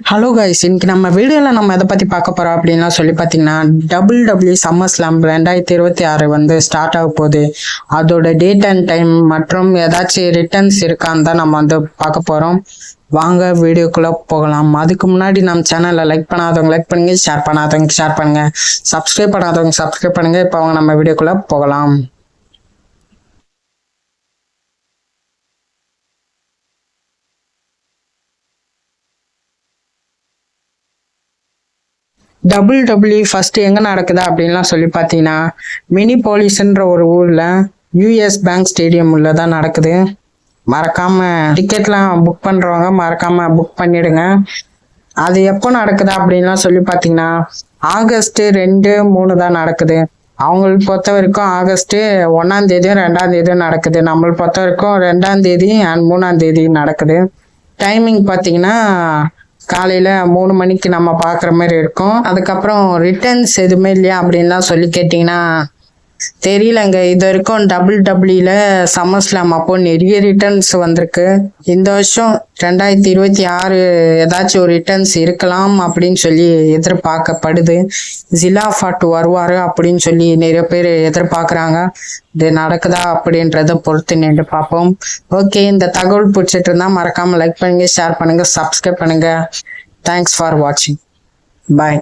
Hello guys, இன்னைக்கு நம்ம வீடியோவில் நம்ம எதை பற்றி பார்க்க போகிறோம் அப்படின்னா சொல்லி பார்த்தீங்கன்னா WWE SummerSlam 2026 வந்து ஸ்டார்ட் ஆக போகுது. அதோட டேட் அண்ட் டைம் மற்றும் ஏதாச்சும் ரிட்டர்ன்ஸ் இருக்கான்னு தான் நம்ம வந்து பார்க்க போகிறோம். வாங்க வீடியோக்குள்ளே போகலாம். அதுக்கு முன்னாடி நம்ம சேனலை லைக் பண்ணாதவங்க லைக் பண்ணுங்க, ஷேர் பண்ணாதவங்க ஷேர் பண்ணுங்க, சப்ஸ்கிரைப் பண்ணாதவங்க சப்ஸ்கிரைப் பண்ணுங்க. இப்போ அவங்க நம்ம வீடியோக்குள்ளே போகலாம். WWE ஃபர்ஸ்ட் எங்கே நடக்குது அப்படின்லாம் சொல்லி பார்த்தீங்கன்னா மினிபோலிஸ்ன்ற ஒரு ஊரில் யூஎஸ் பேங்க் ஸ்டேடியம் உள்ள தான் நடக்குது. மறக்காம டிக்கெட்லாம் புக் பண்ணுறவங்க மறக்காம புக் பண்ணிடுங்க. அது எப்போ நடக்குது அப்படின்லாம் சொல்லி பார்த்தீங்கன்னா ஆகஸ்ட் 2, 3 தான் நடக்குது. அவங்களுக்கு பொறுத்த வரைக்கும் ஆகஸ்ட் 1ஆம் தேதியும் 2ஆம் தேதியும் நடக்குது. நம்மளை பொறுத்த வரைக்கும் 2ஆம் தேதி அண்ட் 3ஆம் தேதி நடக்குது. டைமிங் பார்த்தீங்கன்னா காலையில 3 மணிக்கு நம்ம பார்க்குற மாதிரி இருக்கும். அதுக்கப்புறம் ரிட்டர்ன்ஸ் எதுவுமே இல்லையா அப்படின்லாம் சொல்லி கேட்டிங்கன்னா தெரியலங்க. இது வரைக்கும் WWE SummerSlam அப்போ நிறைய ரிட்டர்ன்ஸ் வந்திருக்கு. இந்த வருஷம் 2026 ஏதாச்சும் ஒரு ரிட்டர்ன்ஸ் இருக்கலாம் அப்படின்னு சொல்லி எதிர்பார்க்கப்படுது. ஜிலாஃபாட் வருவாரு அப்படின்னு சொல்லி நிறைய பேர் எதிர்பார்க்குறாங்க. இது நடக்குதா அப்படின்றத பொறுத்து நின்று பார்ப்போம். ஓகே, இந்த தகவல் பிடிச்சிட்டு இருந்தா மறக்காம லைக் பண்ணுங்க, ஷேர் பண்ணுங்க, சப்ஸ்கிரைப் பண்ணுங்க. தேங்க்ஸ் ஃபார் வாட்சிங். பாய்.